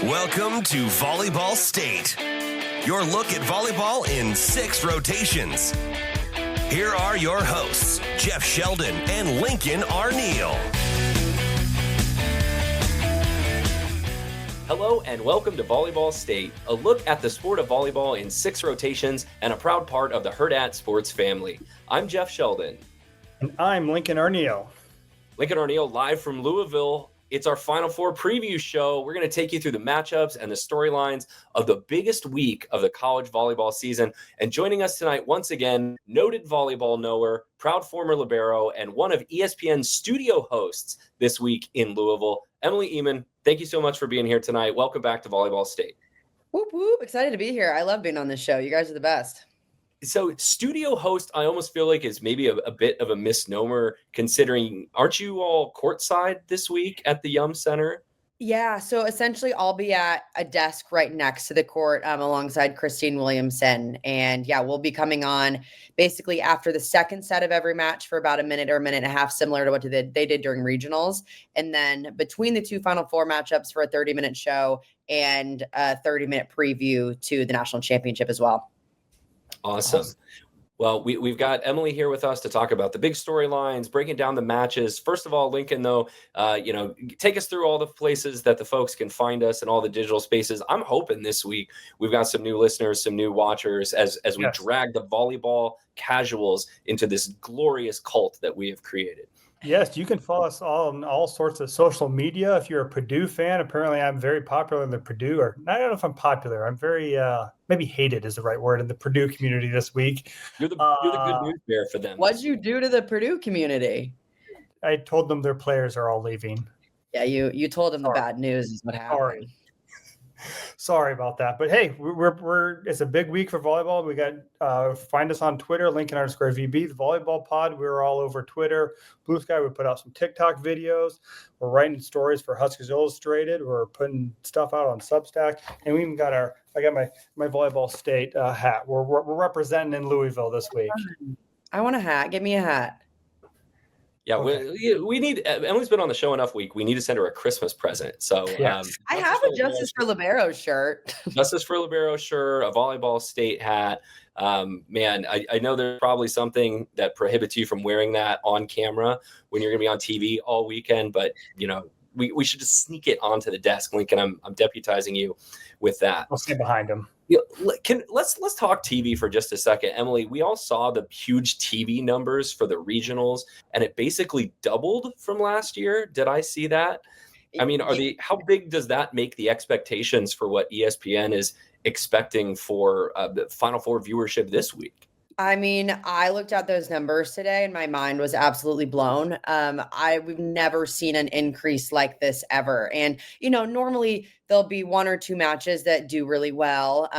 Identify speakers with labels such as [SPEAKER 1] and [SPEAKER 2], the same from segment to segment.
[SPEAKER 1] Welcome to Volleyball State, your look at volleyball in 6 rotations. Here are your hosts, Jeff Sheldon and Lincoln Arneal.
[SPEAKER 2] Hello and welcome to Volleyball State, a look at the sport of volleyball in 6 rotations and a proud part of the Hurrdat Sports family. I'm Jeff Sheldon.
[SPEAKER 3] And I'm Lincoln Arneal.
[SPEAKER 2] Lincoln Arneal live from Louisville. It's our Final Four preview show. We're going to take you through the matchups and the storylines of the biggest week of the college volleyball season. And joining us tonight, once again, noted volleyball knower, proud former libero, and one of ESPN's studio hosts this week in Louisville, Emily Ehman. Thank you so much for being here tonight. Welcome back to Volleyball State.
[SPEAKER 4] Whoop, whoop. Excited to be here. I love being on this show. You guys are the best.
[SPEAKER 2] So studio host, I almost feel like is maybe a bit of a misnomer considering, aren't you all courtside this week at the Yum Center?
[SPEAKER 4] Yeah. So essentially I'll be at a desk right next to the court alongside Christine Williamson. And yeah, we'll be coming on basically after the second set of every match for about a minute or a minute and a half, similar to what they did during regionals. And then between the two Final Four matchups for a 30-minute show and a 30-minute preview to the national championship as well.
[SPEAKER 2] Awesome. Well, we've got Emily here with us to talk about the big storylines, breaking down the matches. First of all, Lincoln, though, take us through all the places that the folks can find us and all the digital spaces. I'm hoping this week we've got some new listeners, some new watchers as we drag the volleyball casuals into this glorious cult that we have created.
[SPEAKER 3] Yes, you can follow us all on all sorts of social media. If you're a Purdue fan, apparently I'm very popular in the Purdue, or I don't know if I'm popular. I'm very, maybe hated is the right word in the Purdue community this week.
[SPEAKER 2] You're the good news bearer for them.
[SPEAKER 4] What'd you do to the Purdue community?
[SPEAKER 3] I told them their players are all leaving.
[SPEAKER 4] Yeah, you told them the bad news is what happened.
[SPEAKER 3] Sorry about that. But hey, it's a big week for volleyball. We got find us on Twitter, Lincoln_VB, the Volleyball Pod. We're all over Twitter. Blue Sky, we put out some TikTok videos. We're writing stories for Huskies Illustrated. We're putting stuff out on Substack. And we even got I got my Volleyball State hat. We're representing in Louisville this week.
[SPEAKER 4] I want a hat. Give me a hat.
[SPEAKER 2] Yeah, okay. we need. Emily's been on the show enough week. We need to send her a Christmas present. So
[SPEAKER 4] I have a Justice for Libero shirt.
[SPEAKER 2] Justice for Libero shirt, a Volleyball State hat. Man, I know there's probably something that prohibits you from wearing that on camera when you're going to be on TV all weekend. But we should just sneak it onto the desk, Lincoln. I'm deputizing you with that.
[SPEAKER 3] I'll stay behind him.
[SPEAKER 2] Let's talk TV for just a second. Emily, we all saw the huge TV numbers for the regionals, and it basically doubled from last year. Did I see that? I mean, how big does that make the expectations for what ESPN is expecting for the Final Four viewership this week?
[SPEAKER 4] I mean, I looked at those numbers today and my mind was absolutely blown. We've never seen an increase like this ever. And, normally there'll be 1 or 2 matches that do really well.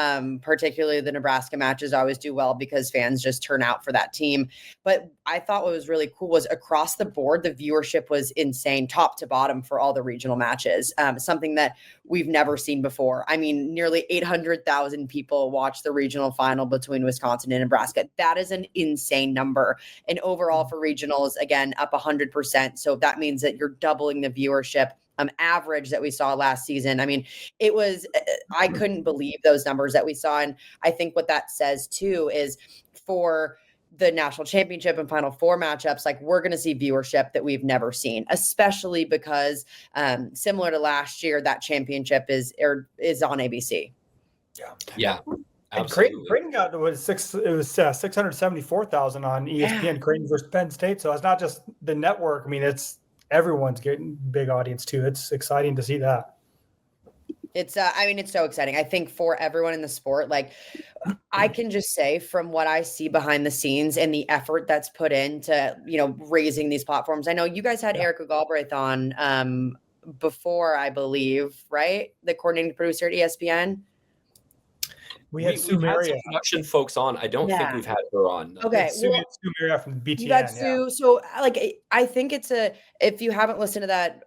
[SPEAKER 4] Particularly the Nebraska matches always do well because fans just turn out for that team. But I thought what was really cool was across the board, the viewership was insane, top to bottom for all the regional matches. Something that we've never seen before. I mean, nearly 800,000 people watched the regional final between Wisconsin and Nebraska. That is an insane number. And overall for regionals, again, up 100%. So that means that you're doubling the viewership average that we saw last season. I mean, I couldn't believe those numbers that we saw. And I think what that says too is for the national championship and Final Four matchups, like we're going to see viewership that we've never seen, especially because similar to last year, that championship is on ABC.
[SPEAKER 2] Yeah.
[SPEAKER 3] Absolutely. Creighton got it was 674,000 on ESPN. Creighton versus Penn State. So it's not just the network. I mean, everyone's getting big audience too. It's exciting to see that.
[SPEAKER 4] It's so exciting. I think for everyone in the sport, like I can just say from what I see behind the scenes and the effort that's put into, raising these platforms. I know you guys had Erica Galbraith on before, I believe, right? The coordinating producer at ESPN.
[SPEAKER 3] We've had some
[SPEAKER 2] production folks on. I don't think we've had her on. No.
[SPEAKER 4] Okay.
[SPEAKER 3] Sue Maria from BTN.
[SPEAKER 4] You got Sue. So I think if you haven't listened to that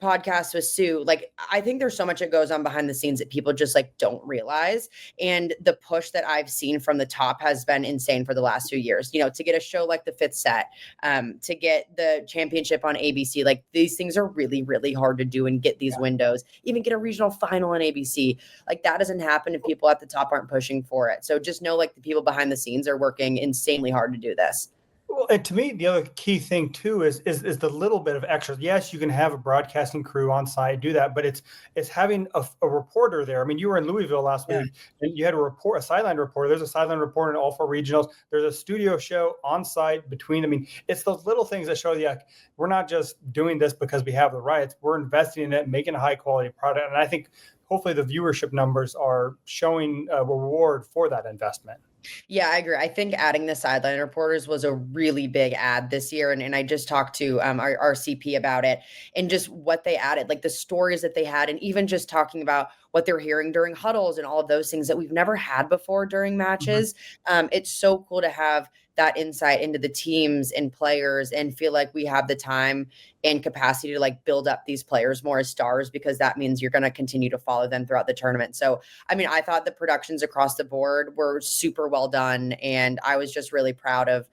[SPEAKER 4] podcast with Sue, like, I think there's so much that goes on behind the scenes that people just like don't realize. And the push that I've seen from the top has been insane for the last 2 years, to get a show like the Fifth Set, to get the championship on ABC. Like, these things are really, really hard to do and get these windows, even get a regional final on ABC. Like, that doesn't happen if people at the top aren't pushing for it. So just know, like, the people behind the scenes are working insanely hard to do this.
[SPEAKER 3] Well, and to me, the other key thing too is the little bit of extras. Yes, you can have a broadcasting crew on site do that, but it's having a reporter there. I mean, you were in Louisville last week, and you had a sideline reporter. There's a sideline reporter in all 4 regionals. There's a studio show on site between. I mean, it's those little things that show you we're not just doing this because we have the rights. We're investing in it, making a high quality product, and I think hopefully the viewership numbers are showing a reward for that investment.
[SPEAKER 4] Yeah, I agree. I think adding the sideline reporters was a really big add this year. And I just talked to our CP about it and just what they added, like the stories that they had, and even just talking about what they're hearing during huddles and all of those things that we've never had before during matches. It's so cool to have that insight into the teams and players and feel like we have the time and capacity to like build up these players more as stars, because that means you're going to continue to follow them throughout the tournament. So, I mean, I thought the productions across the board were super well done, and I was just really proud of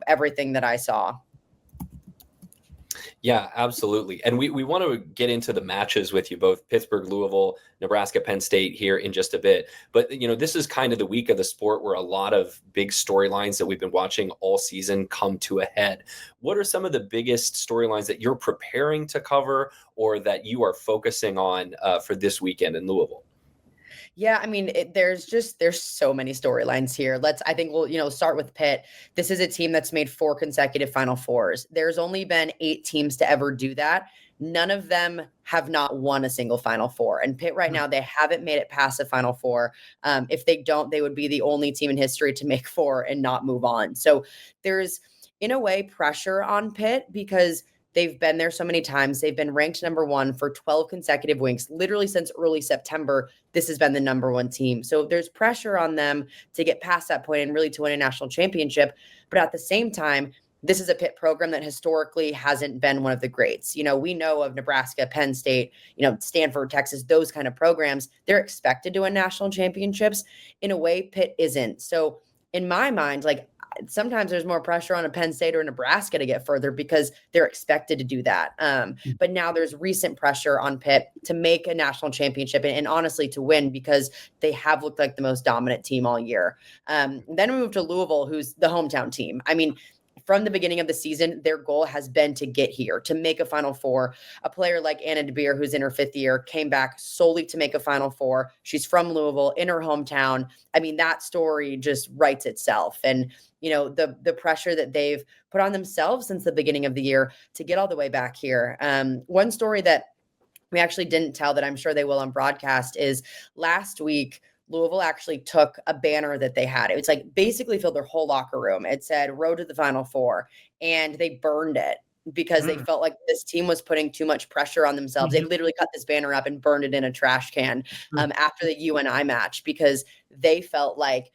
[SPEAKER 4] everything that I saw.
[SPEAKER 2] Yeah, absolutely. And we want to get into the matches with you, both Pittsburgh, Louisville, Nebraska, Penn State here in just a bit. But, this is kind of the week of the sport where a lot of big storylines that we've been watching all season come to a head. What are some of the biggest storylines that you're preparing to cover or that you are focusing on for this weekend in Louisville?
[SPEAKER 4] Yeah, I mean, there's so many storylines here. I think we'll, start with Pitt. This is a team that's made 4 consecutive Final Fours. There's only been 8 teams to ever do that. None of them have not won a single Final Four. And Pitt right now, they haven't made it past the Final Four. If they don't, they would be the only team in history to make 4 and not move on. So there's, in a way, pressure on Pitt because they've been there so many times. They've been ranked number 1 for 12 consecutive weeks. Literally since early September, this has been the number 1 team. So there's pressure on them to get past that point and really to win a national championship. But at the same time, this is a Pitt program that historically hasn't been one of the greats. We know of Nebraska, Penn State, Stanford, Texas, those kind of programs. They're expected to win national championships. In a way, Pitt isn't. So in my mind, sometimes there's more pressure on a Penn State or Nebraska to get further because they're expected to do that. But now there's recent pressure on Pitt to make a national championship and honestly to win because they have looked like the most dominant team all year. Then we move to Louisville, who's the hometown team. I mean, from the beginning of the season, their goal has been to get here, to make a Final Four. A player like Anna DeBeer, who's in her 5th year, came back solely to make a Final Four. She's from Louisville, in her hometown. I mean, that story just writes itself. And, the pressure that they've put on themselves since the beginning of the year to get all the way back here. One story that we actually didn't tell that I'm sure they will on broadcast is last week, Louisville actually took a banner that they had. It was basically filled their whole locker room. It said Road to the Final Four, and they burned it because they felt like this team was putting too much pressure on themselves. They literally cut this banner up and burned it in a trash can after the UNI match because they felt like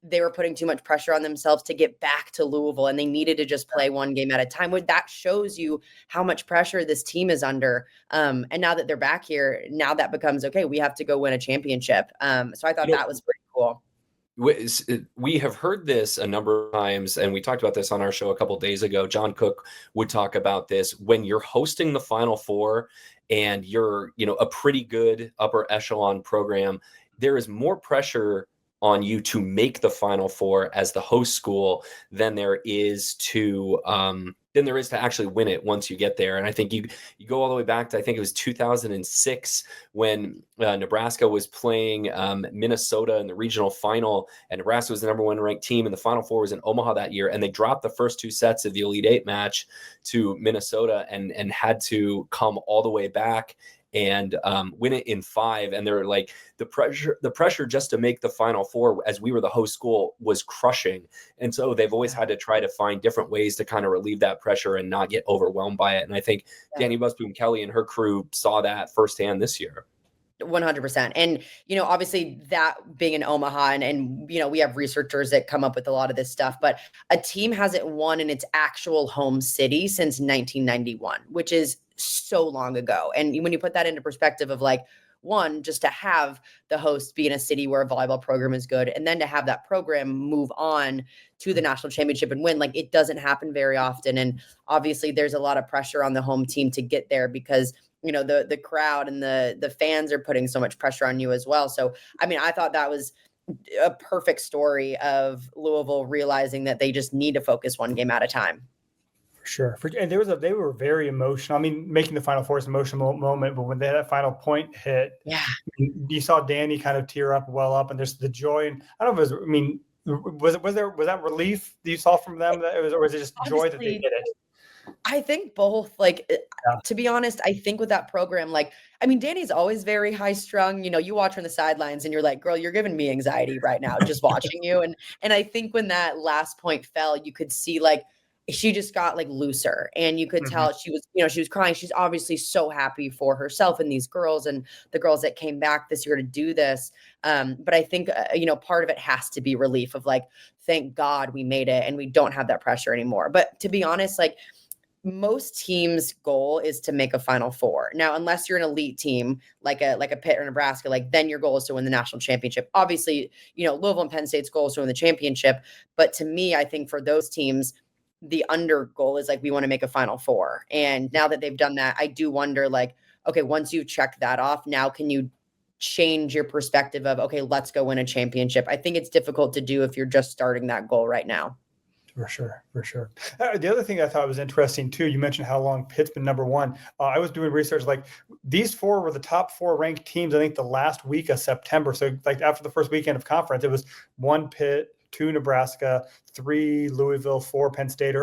[SPEAKER 4] they were putting too much pressure on themselves to get back to Louisville, and they needed to just play one game at a time. That shows you how much pressure this team is under. And now that they're back here, now that becomes, okay, we have to go win a championship. So I thought that was pretty cool.
[SPEAKER 2] We have heard this a number of times, and we talked about this on our show a couple of days ago. John Cook would talk about this. When you're hosting the Final Four and you're, a pretty good upper echelon program, there is more pressure on you to make the Final Four as the host school than there is to actually win it once you get there. And I think you go all the way back to, I think it was 2006 when Nebraska was playing Minnesota in the regional final, and Nebraska was the number 1 ranked team, and the Final Four was in Omaha that year, and they dropped the first 2 sets of the Elite 8 match to Minnesota and had to come all the way back and win it in 5. And they're like, the pressure just to make the Final Four as we were the host school was crushing. And so they've always had to try to find different ways to kind of relieve that pressure and not get overwhelmed by it. And I think Danny Busboom Kelly and her crew saw that firsthand this year.
[SPEAKER 4] 100%. And, obviously that being in Omaha and, we have researchers that come up with a lot of this stuff, but a team hasn't won in its actual home city since 1991, which is so long ago. And when you put that into perspective of like, one, just to have the host be in a city where a volleyball program is good, and then to have that program move on to the national championship and win, like it doesn't happen very often. And obviously there's a lot of pressure on the home team to get there because, you know, the crowd and the fans are putting so much pressure on you as well. So, I mean, I thought that was a perfect story of Louisville realizing that they just need to focus one game at a time.
[SPEAKER 3] For sure. And they were very emotional. I mean, making the Final Four is an emotional moment, but when that final point hit, you saw Danny kind of tear up, well up, and there's the joy. And I don't know if it was, I mean, was that relief that you saw from them that it was, or was it just joy that they did it?
[SPEAKER 4] I think both. Like, to be honest, I think with that program, like, I mean, Danny's always very high strung. You know, you watch her on the sidelines and you're like, girl, you're giving me anxiety right now just watching you. And I think when that last point fell, you could see like she just got like looser, and you could tell she was crying. She's obviously so happy for herself and these girls and the girls that came back this year to do this. But I think, part of it has to be relief of like, thank God we made it and we don't have that pressure anymore. But to be honest, like, most teams' goal is to make a Final Four. Now, unless you're an elite team like a Pitt or Nebraska, like then your goal is to win the national championship. Obviously, Louisville and Penn State's goal is to win the championship. But to me, I think for those teams, the under goal is like, we want to make a Final Four. And now that they've done that, I do wonder, like, okay, once you check that off, now can you change your perspective of, okay, let's go win a championship? I think it's difficult to do if you're just starting that goal right now.
[SPEAKER 3] For sure. The other thing I thought was interesting too, you mentioned how long Pitt's been number one. I was doing research, like these four were the top four ranked teams, I think the last week of September. So like after the first weekend of conference, it was 1 Pitt, 2 Nebraska, 3 Louisville, 4 Penn State,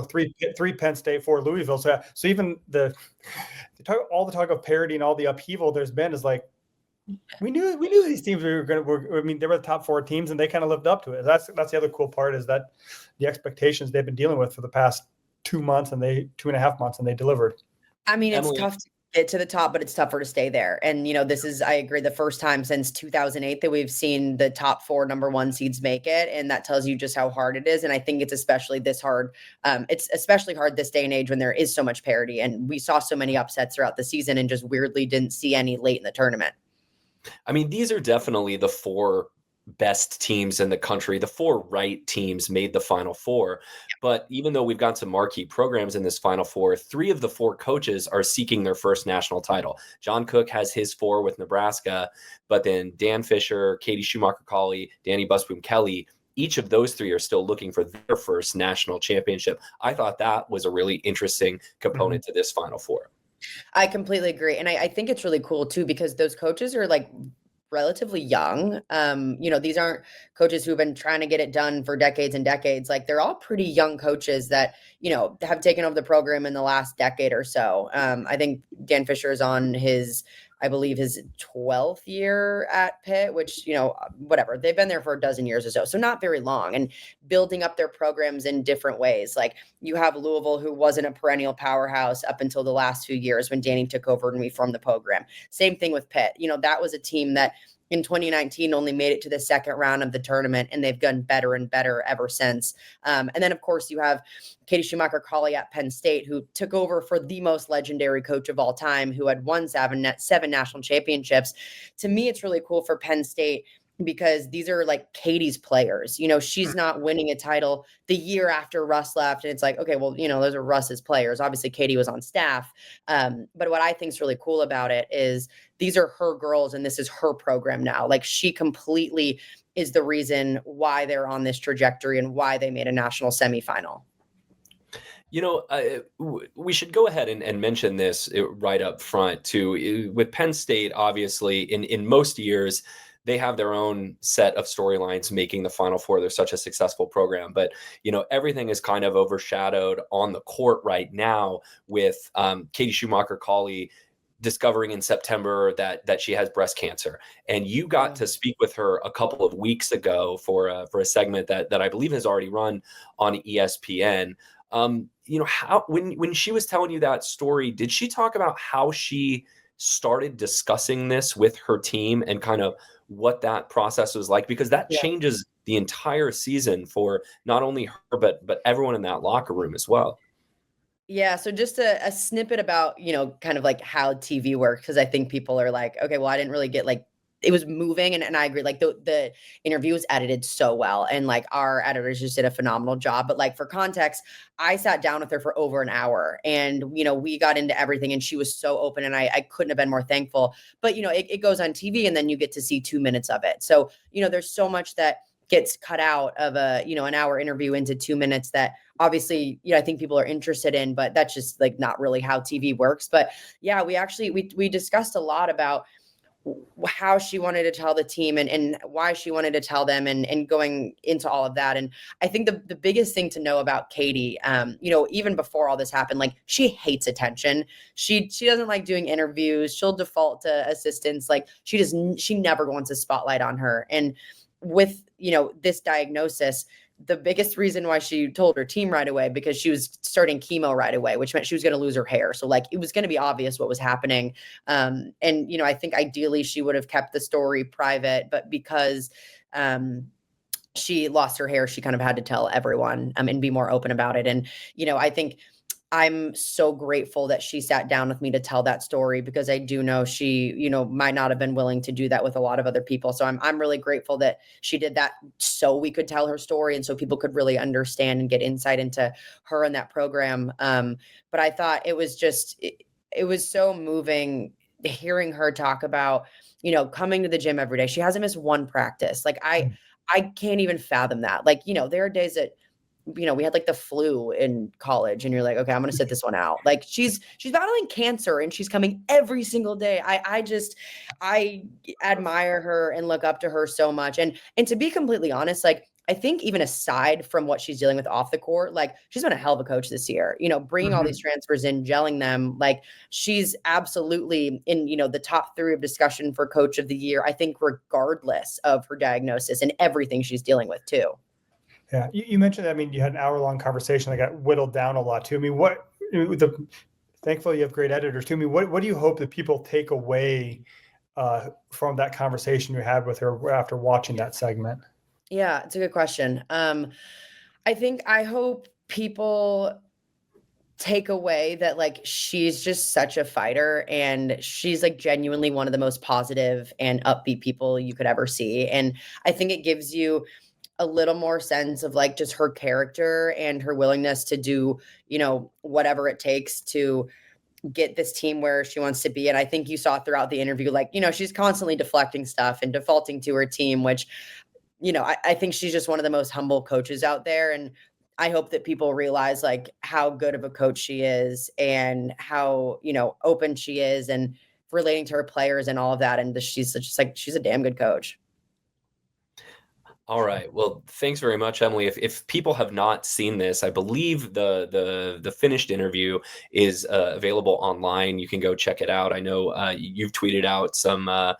[SPEAKER 3] three Penn State, 4 Louisville. So even all the talk of parity and all the upheaval there's been is like, we knew these teams they were the top 4 teams and they kind of lived up to it. That's the other cool part, is that the expectations they've been dealing with for the past 2 months and 2.5 months, and they delivered.
[SPEAKER 4] I mean, it's tough to get to the top, but it's tougher to stay there. And, this is, I agree, the first time since 2008 that we've seen the top 4 number 1 seeds make it. And that tells you just how hard it is. And I think it's especially this hard. It's especially hard this day and age when there is so much parity. And we saw so many upsets throughout the season and just weirdly didn't see any late in the tournament.
[SPEAKER 2] I mean, these are definitely the 4 best teams in the country. The 4 right teams made the Final Four. But even though we've got some marquee programs in this Final Four, 3 of the 4 coaches are seeking their first national title. John Cook has his 4 with Nebraska, but then Dan Fisher, Katie Schumacher-Cauley, Danny Busboom-Kelly, each of those 3 are still looking for their first national championship. I thought that was a really interesting component to this Final Four.
[SPEAKER 4] I completely agree. And I think it's really cool too, because those coaches are like relatively young. These aren't coaches who've been trying to get it done for decades and decades. Like, they're all pretty young coaches that, have taken over the program in the last decade or so. I think Dan Fisher is on his 12th year at Pitt, which, whatever, they've been there for a dozen years or so. So not very long, and building up their programs in different ways. Like, you have Louisville, who wasn't a perennial powerhouse up until the last few years when Danny took over and we formed the program. Same thing with Pitt. That was a team that in 2019 only made it to the second round of the tournament, and they've gotten better and better ever since. And then, of course, you have Katie Schumacher-Cauley at Penn State, who took over for the most legendary coach of all time, who had won 7 national championships. To me, it's really cool for Penn State because these are like Katie's players. She's not winning a title the year after Russ left. And it's like, okay, well, those are Russ's players. Obviously, Katie was on staff. But what I think is really cool about it is these are her girls and this is her program now. Like, she completely is the reason why they're on this trajectory and why they made a national semifinal.
[SPEAKER 2] We should go ahead and mention this right up front too. With Penn State, obviously, in most years, they have their own set of storylines making the Final Four. They're such a successful program, but everything is kind of overshadowed on the court right now with Katie Schumacher-Cauley discovering in September that she has breast cancer. And you got to speak with her a couple of weeks ago for a segment that I believe has already run on ESPN. When she was telling you that story, did she talk about how she started discussing this with her team and kind of what that process was like? Because that changes the entire season for not only her, but everyone in that locker room as well.
[SPEAKER 4] Yeah, so just a snippet about, kind of like how TV works, because I think people are like, okay, well, I didn't really get like it was moving, and I agree. Like the interview was edited so well, and like our editors just did a phenomenal job. But like for context, I sat down with her for over an hour, and we got into everything, and she was so open, and I couldn't have been more thankful. But it goes on TV, and then you get to see 2 minutes of it. So there's so much that gets cut out of an hour interview into 2 minutes that obviously, I think people are interested in, but that's just like not really how TV works. But yeah, we discussed a lot about how she wanted to tell the team and why she wanted to tell them and going into all of that. And I think the biggest thing to know about Katie, even before all this happened, like she hates attention. She doesn't like doing interviews. She'll default to assistants. Like she never wants a spotlight on her. And with, this diagnosis, the biggest reason why she told her team right away, because she was starting chemo right away, which meant she was going to lose her hair. So like, it was going to be obvious what was happening. And, I think ideally she would have kept the story private, but because, she lost her hair, she kind of had to tell everyone, and be more open about it. And, I think I'm so grateful that she sat down with me to tell that story, because I do know she, might not have been willing to do that with a lot of other people. So I'm really grateful that she did that so we could tell her story and so people could really understand and get insight into her and that program. But I thought it was just, it was so moving hearing her talk about, coming to the gym every day. She hasn't missed one practice. Like I can't even fathom that. Like, there are days that, we had like the flu in college and you're like, okay, I'm going to sit this one out. Like she's battling cancer and she's coming every single day. I admire her and look up to her so much. And to be completely honest, like, I think even aside from what she's dealing with off the court, like she's been a hell of a coach this year, bringing all these transfers in, gelling them. Like she's absolutely in, the top 3 of discussion for coach of the year, I think, regardless of her diagnosis and everything she's dealing with too.
[SPEAKER 3] Yeah, you mentioned, you had an hour-long conversation that got whittled down a lot too. Thankfully you have great editors too. What do you hope that people take away from that conversation you had with her after watching that segment?
[SPEAKER 4] Yeah, it's a good question. I hope people take away that like she's just such a fighter and she's like genuinely one of the most positive and upbeat people you could ever see. And I think it gives you a little more sense of like just her character and her willingness to do, whatever it takes to get this team where she wants to be. And I think you saw throughout the interview, like, she's constantly deflecting stuff and defaulting to her team, which, I think she's just one of the most humble coaches out there. And I hope that people realize like how good of a coach she is and how, open she is and relating to her players and all of that. And she's a damn good coach.
[SPEAKER 2] All right. Well, thanks very much, Emily. If people have not seen this, I believe the finished interview is available online. You can go check it out. I know you've tweeted out some, at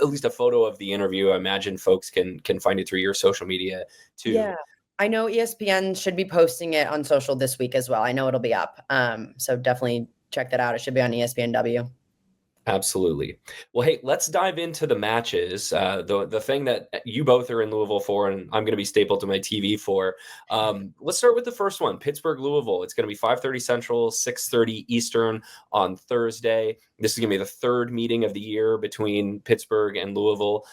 [SPEAKER 2] least a photo of the interview. I imagine folks can find it through your social media too.
[SPEAKER 4] Yeah. I know ESPN should be posting it on social this week as well. I know it'll be up. So definitely check that out. It should be on ESPNW.
[SPEAKER 2] Absolutely. Well, hey, let's dive into the matches. The thing that you both are in Louisville for, and I'm going to be stapled to my TV for. Let's start with the first one, Pittsburgh, Louisville. It's going to be 5:30 Central, 6:30 Eastern on Thursday. This is going to be the 3rd meeting of the year between Pittsburgh and Louisville.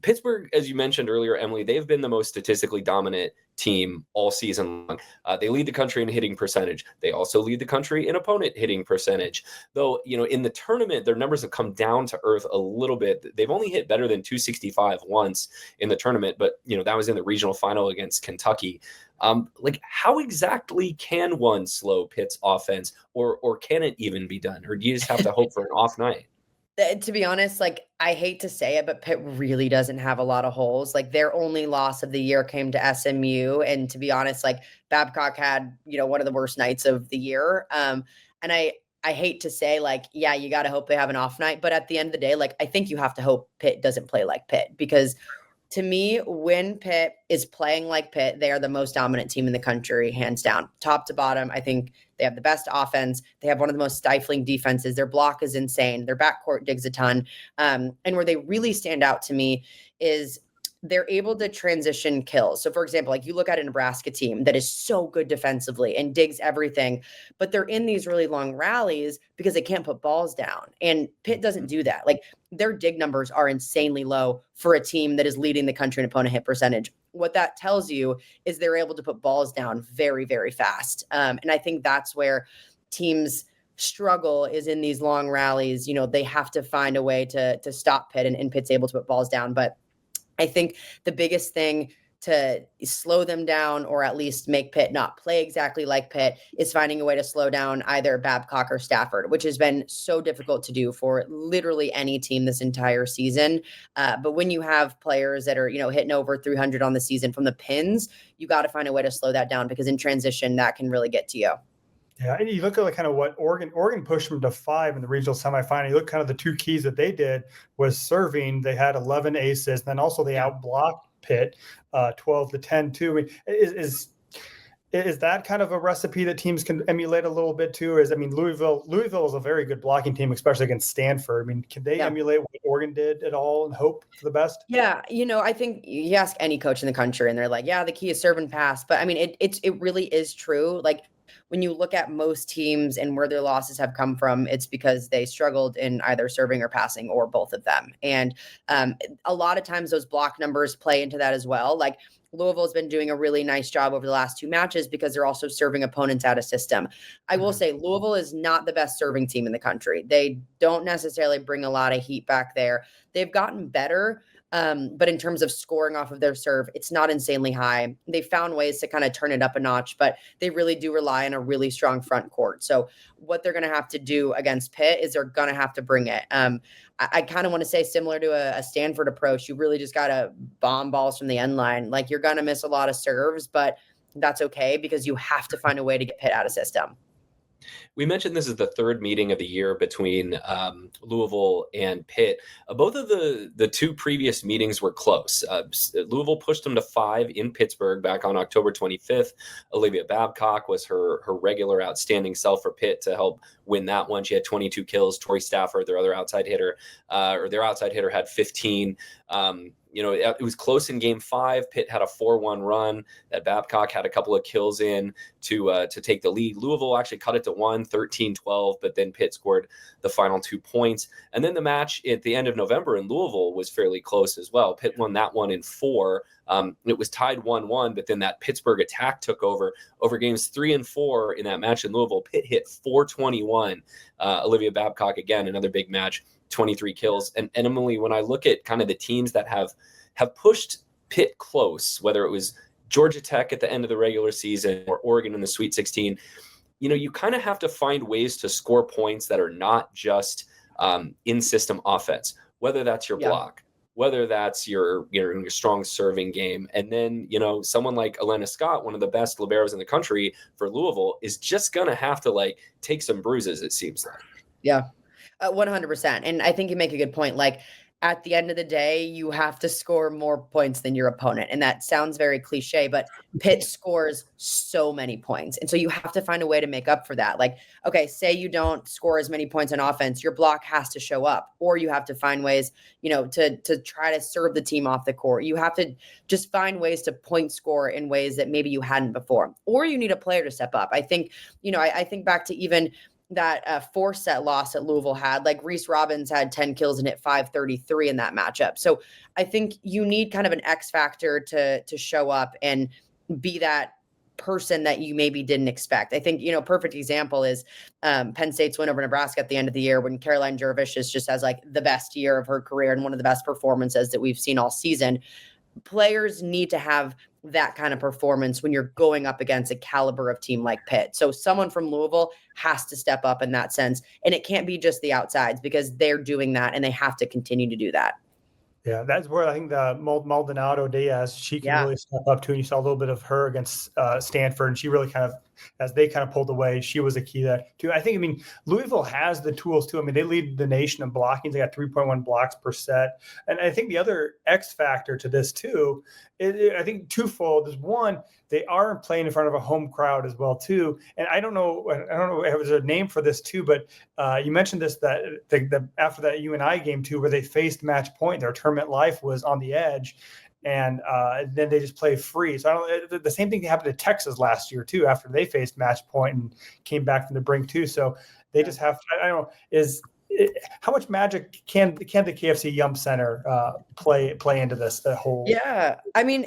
[SPEAKER 2] Pittsburgh, as you mentioned earlier, Emily, they've been the most statistically dominant team all season long. They lead the country in hitting percentage. They also lead the country in opponent hitting percentage. Though, in the tournament, their numbers have come down to earth a little bit. They've only hit better than 265 once in the tournament, but, that was in the regional final against Kentucky. How exactly can one slow Pitt's offense, or can it even be done? Or do you just have to hope for an off night?
[SPEAKER 4] To be honest, like I hate to say it, but Pitt really doesn't have a lot of holes. Like their only loss of the year came to SMU. And to be honest, like Babcock had, one of the worst nights of the year. And I hate to say like, yeah, you got to hope they have an off night. But at the end of the day, like I think you have to hope Pitt doesn't play like Pitt, because to me, when Pitt is playing like Pitt, they are the most dominant team in the country, hands down, top to bottom. I think they have the best offense. They have one of the most stifling defenses. Their block is insane. Their backcourt digs a ton. And where they really stand out to me is they're able to transition kills. So for example, like you look at a Nebraska team that is so good defensively and digs everything, but they're in these really long rallies because they can't put balls down. And Pitt doesn't do that. Like their dig numbers are insanely low for a team that is leading the country in opponent hit percentage. What that tells you is they're able to put balls down very, very fast. And I think that's where teams struggle, is in these long rallies. They have to find a way to stop Pitt, and Pitt's able to put balls down. But I think the biggest thing to slow them down, or at least make Pitt not play exactly like Pitt, is finding a way to slow down either Babcock or Stafford, which has been so difficult to do for literally any team this entire season. But when you have players that are, hitting over 300 on the season from the pins, you got to find a way to slow that down, because in transition, that can really get to you.
[SPEAKER 3] Yeah, and you look at kind of what Oregon pushed them to 5 in the regional semifinal. You look kind of the two keys that they did was serving. They had 11 aces, and then also they outblocked Pitt 12-10 too. I mean, is that kind of a recipe that teams can emulate a little bit too? Louisville is a very good blocking team, especially against Stanford. I mean, can they emulate what Oregon did at all and hope for the best?
[SPEAKER 4] Yeah, I think you ask any coach in the country and they're like, yeah, the key is serve and pass. But I mean, it really is true. Like, when you look at most teams and where their losses have come from, it's because they struggled in either serving or passing, or both of them. And a lot of times those block numbers play into that as well. Like Louisville has been doing a really nice job over the last 2 matches because they're also serving opponents out of system. I will say Louisville is not the best serving team in the country. They don't necessarily bring a lot of heat back there. They've gotten better. But in terms of scoring off of their serve, it's not insanely high. They found ways to kind of turn it up a notch, but they really do rely on a really strong front court. So what they're going to have to do against Pitt is they're going to have to bring it. I kind of want to say similar to a Stanford approach. You really just got to bomb balls from the end line. Like, you're going to miss a lot of serves, but that's okay, because you have to find a way to get Pitt out of system.
[SPEAKER 2] We mentioned this is the third meeting of the year between Louisville and Pitt. Both of the 2 previous meetings were close. Louisville pushed them to 5 in Pittsburgh back on October 25th. Olivia Babcock was her regular outstanding self for Pitt to help win that one. She had 22 kills. Tori Stafford, their outside hitter, had 15. It was close in game 5. Pitt had a 4-1 run that Babcock had a couple of kills in to take the lead. Louisville actually cut it to 1, 13-12, but then Pitt scored the final 2 points. And then the match at the end of November in Louisville was fairly close as well. Pitt won that one in 4. It was tied 1-1, but then that Pittsburgh attack took over games 3 and 4 in that match in Louisville. Pitt hit 421. Olivia Babcock, again, another big match. 23 kills. And Emily, when I look at kind of the teams that have pushed Pitt close, whether it was Georgia Tech at the end of the regular season or Oregon in the Sweet 16, you kind of have to find ways to score points that are not just in-system offense, whether that's your block, whether that's your strong serving game. And then, someone like Elena Scott, one of the best liberos in the country for Louisville, is just going to have to take some bruises, it seems like.
[SPEAKER 4] Yeah. 100%. And I think you make a good point. Like, at the end of the day, you have to score more points than your opponent. And that sounds very cliche, but Pitt scores so many points. And so you have to find a way to make up for that. Like, okay, say you don't score as many points on offense, your block has to show up, or you have to find ways, to try to serve the team off the court. You have to just find ways to point score in ways that maybe you hadn't before, or you need a player to step up. I think, I think back to even that 4-set loss that Louisville had. Like, Reese Robbins had 10 kills and hit 533 in that matchup. So I think you need kind of an X factor to show up and be that person that you maybe didn't expect. I think, perfect example is Penn State's win over Nebraska at the end of the year, when Caroline Jervish just has the best year of her career and one of the best performances that we've seen all season. Players need to have that kind of performance when you're going up against a caliber of team like Pitt. So someone from Louisville has to step up in that sense. And it can't be just the outsides, because they're doing that and they have to continue to do that.
[SPEAKER 3] Yeah, that's where I think the Maldonado Diaz, she can really step up too. And you saw a little bit of her against Stanford, and she really kind of, as they kind of pulled away, she was a key there too. I think, Louisville has the tools too. They lead the nation in blocking. They got 3.1 blocks per set. And I think the other X factor to this too, I think twofold is, one, they are playing in front of a home crowd as well too. And I don't know if there's a name for this too, but you mentioned this, that after that UNI game too, where they faced match point, their tournament life was on the edge. and then they just play free. So the same thing happened to Texas last year too, after they faced match point and came back from the brink too. So they just have, I don't know, how much magic can the KFC Yum Center play into this? The whole
[SPEAKER 4] I mean,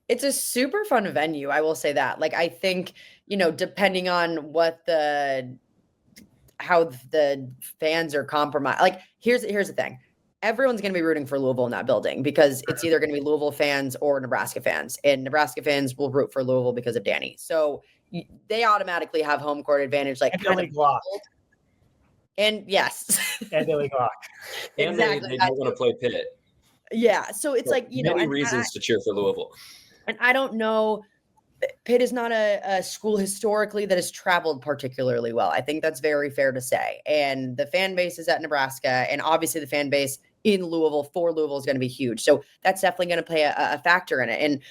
[SPEAKER 4] it's a super fun venue. I will say that. Like, I think, depending on how the fans are compromised. Like, here's the thing. Everyone's going to be rooting for Louisville in that building because it's either going to be Louisville fans or Nebraska fans, and Nebraska fans will root for Louisville because of Danny. So they automatically have home court advantage. Like, and yes,
[SPEAKER 3] and Billy Glock.
[SPEAKER 2] Exactly. They don't want to play Pitt.
[SPEAKER 4] Yeah. So it's like,
[SPEAKER 2] many reasons to cheer for Louisville.
[SPEAKER 4] And I don't know, Pitt is not a school historically that has traveled particularly well. I think that's very fair to say. And the fan base is at Nebraska, and obviously the fan base in Louisville for Louisville is going to be huge. So that's definitely going to play a factor in it. And,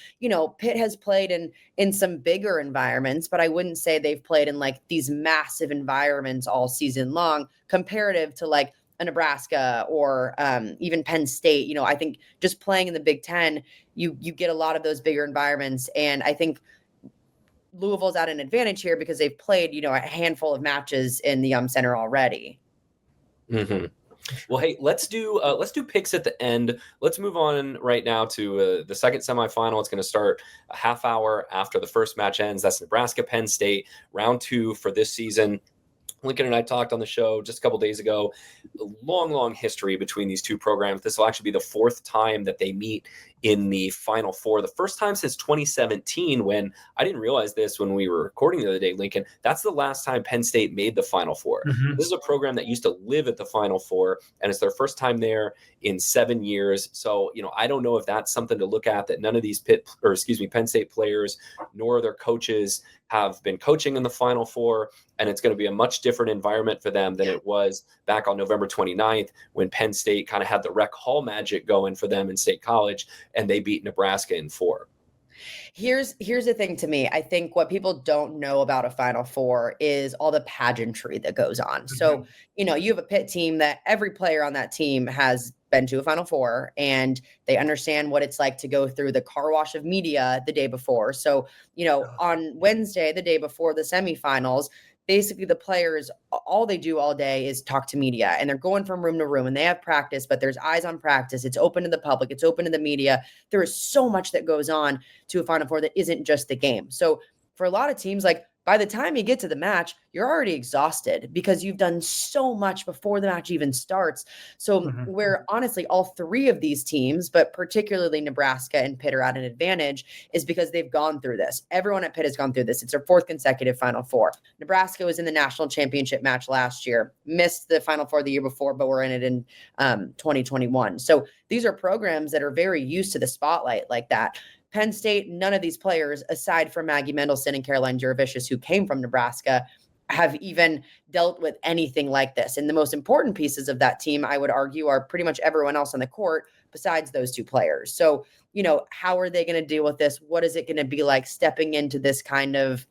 [SPEAKER 4] Pitt has played in some bigger environments, but I wouldn't say they've played in like these massive environments all season long comparative to like a Nebraska or even Penn State. I think just playing in the Big Ten, you get a lot of those bigger environments. And I think Louisville's at an advantage here because they've played, a handful of matches in the Yum Center already.
[SPEAKER 2] Mm-hmm. Well, hey, let's do picks at the end. Let's move on right now to the second semifinal. It's going to start a half hour after the first match ends. That's Nebraska, Penn State, round 2 for this season. Lincoln and I talked on the show just a couple days ago. A long history between these two programs. This will actually be the 4th time that they meet in the Final Four. The first time since 2017, when I didn't realize this when we were recording the other day, Lincoln, that's the last time Penn State made the Final Four. Mm-hmm. This is a program that used to live at the Final Four, and it's their first time there in 7 years. So, I don't know if that's something to look at, that none of these Penn State players nor their coaches have been coaching in the Final Four, and it's going to be a much different environment for them than it was back on November 29th when Penn State kind of had the rec hall magic going for them in State College, and they beat Nebraska in 4.
[SPEAKER 4] Here's the thing to me. I think what people don't know about a Final Four is all the pageantry that goes on. Mm-hmm. So, you have a Pitt team that every player on that team has been to a Final Four, and they understand what it's like to go through the car wash of media the day before. So, on Wednesday, the day before the semifinals, basically the players, all they do all day is talk to media, and they're going from room to room, and they have practice, but there's eyes on practice. It's open to the public. It's open to the media. There is so much that goes on to a Final Four that isn't just the game. So for a lot of teams, like, by the time you get to the match, you're already exhausted because you've done so much before the match even starts. So where honestly all 3 of these teams, but particularly Nebraska and Pitt, are at an advantage is because they've gone through this. Everyone at Pitt has gone through this. It's their 4th consecutive Final Four. Nebraska was in the national championship match last year, missed the Final Four the year before, but were in it in 2021. So these are programs that are very used to the spotlight like that. Penn State, none of these players, aside from Maggie Mendelson and Caroline Jurevicius, who came from Nebraska, have even dealt with anything like this. And the most important pieces of that team, I would argue, are pretty much everyone else on the court besides those 2 players. So, how are they going to deal with this? What is it going to be like stepping into this kind of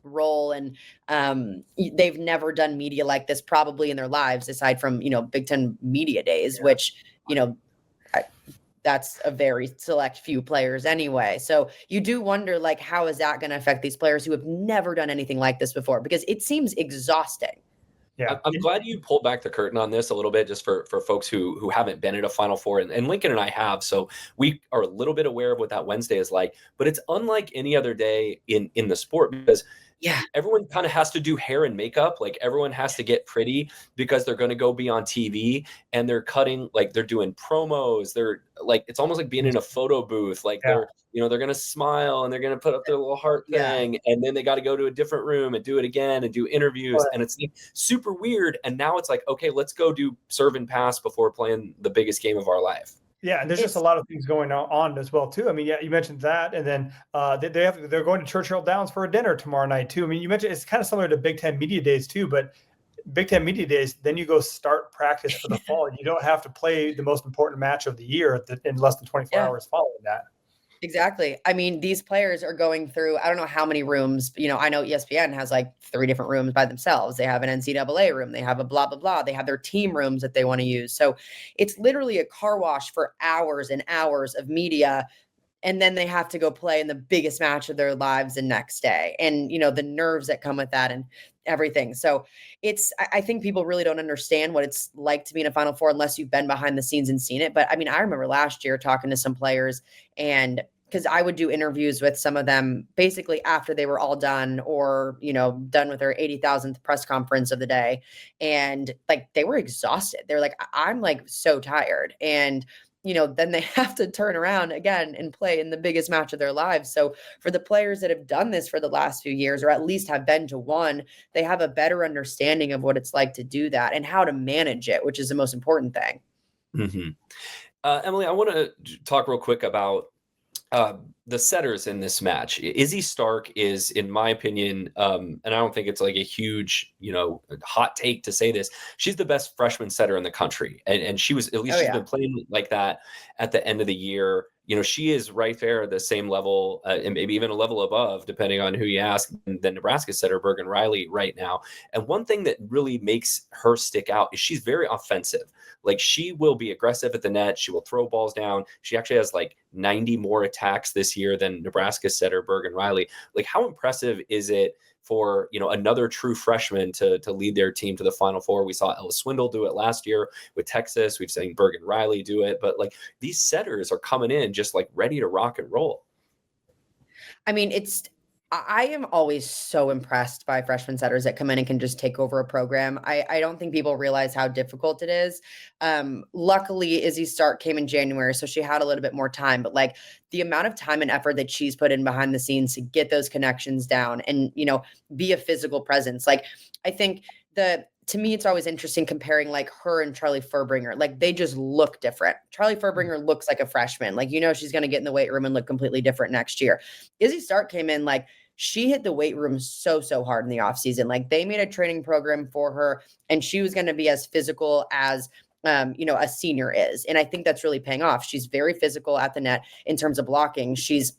[SPEAKER 4] role? And they've never done media like this probably in their lives, aside from, Big Ten media days, which, that's a very select few players anyway. So you do wonder, like, how is that going to affect these players who have never done anything like this before? Because it seems exhausting.
[SPEAKER 2] Yeah, I'm glad you pulled back the curtain on this a little bit, just for folks who haven't been at a Final Four, and Lincoln and I have, so we are a little bit aware of what that Wednesday is like. But it's unlike any other day in the sport because everyone kind of has to do hair and makeup. Like, everyone has to get pretty because they're going to go be on TV, and they're cutting, like, they're doing promos. They're like, it's almost like being in a photo booth. Like they're going to smile, and they're going to put up their little heart thing. And then they got to go to a different room and do it again and do interviews. And it's like super weird. And now it's like, okay, let's go do serve and pass before playing the biggest game of our life.
[SPEAKER 3] Yeah, and there's just a lot of things going on as well too. I mean, you mentioned that, and then they're going to Churchill Downs for a dinner tomorrow night too. I mean, you mentioned it's kind of similar to Big Ten Media Days too, but Big Ten Media Days, then you go start practice for the fall. You don't have to play the most important match of the year in less than 24 hours following that.
[SPEAKER 4] Exactly. I mean, these players are going through, I don't know how many rooms, I know ESPN has like 3 different rooms by themselves. They have an NCAA room, they have a blah, blah, blah. They have their team rooms that they want to use. So it's literally a car wash for hours and hours of media. And then they have to go play in the biggest match of their lives the next day. And, the nerves that come with that and everything. So I think people really don't understand what it's like to be in a Final Four unless you've been behind the scenes and seen it. But I mean, I remember last year talking to some players, and because I would do interviews with some of them basically after they were all done or, done with their 80,000th press conference of the day. And like, they were exhausted. They're like, I'm like so tired. And then they have to turn around again and play in the biggest match of their lives. So for the players that have done this for the last few years, or at least have been to one, they have a better understanding of what it's like to do that and how to manage it, which is the most important thing.
[SPEAKER 2] Mm-hmm. Emily, I want to talk real quick about the setters in this match. Izzy Stark is, in my opinion, and I don't think it's like a huge, hot take to say this, she's the best freshman setter in the country. And she was, at least she's been playing like that at the end of the year. She is right there at the same level, and maybe even a level above, depending on who you ask, the Nebraska setter, Bergen Riley, right now. And one thing that really makes her stick out is she's very offensive. Like, she will be aggressive at the net. She will throw balls down. She actually has like 90 more attacks this year than Nebraska setter Bergen Riley. Like, how impressive is it for, another true freshman to lead their team to the Final Four? We saw Ella Swindle do it last year with Texas. We've seen Bergen Riley do it, but like, these setters are coming in just like ready to rock and roll.
[SPEAKER 4] I mean, I am always so impressed by freshman setters that come in and can just take over a program. I don't think people realize how difficult it is. Luckily, Izzy Stark came in January, so she had a little bit more time, but like, the amount of time and effort that she's put in behind the scenes to get those connections down and, be a physical presence. Like, I think to me, it's always interesting comparing like her and Charlie Furbringer. Like, they just look different. Charlie Furbringer looks like a freshman. Like, she's going to get in the weight room and look completely different next year. Izzy Stark came in like, she hit the weight room so hard in the offseason. Like, they made a training program for her, and she was going to be as physical as a senior is. And I think that's really paying off. She's very physical at the net in terms of blocking. She's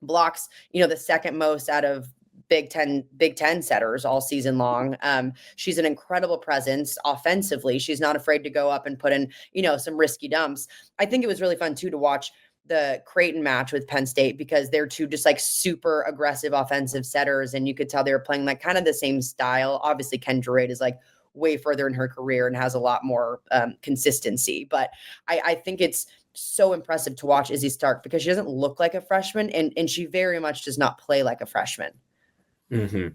[SPEAKER 4] blocks, the second most out of Big Ten setters all season long. She's an incredible presence offensively. She's not afraid to go up and put in, some risky dumps. I think it was really fun too to watch the Creighton match with Penn State, because they're two just like super aggressive offensive setters. And you could tell they were playing like kind of the same style. Obviously, Ken Durade is like way further in her career and has a lot more consistency. But I think it's so impressive to watch Izzy Stark because she doesn't look like a freshman, and she very much does not play like a freshman.
[SPEAKER 2] Mm-hmm.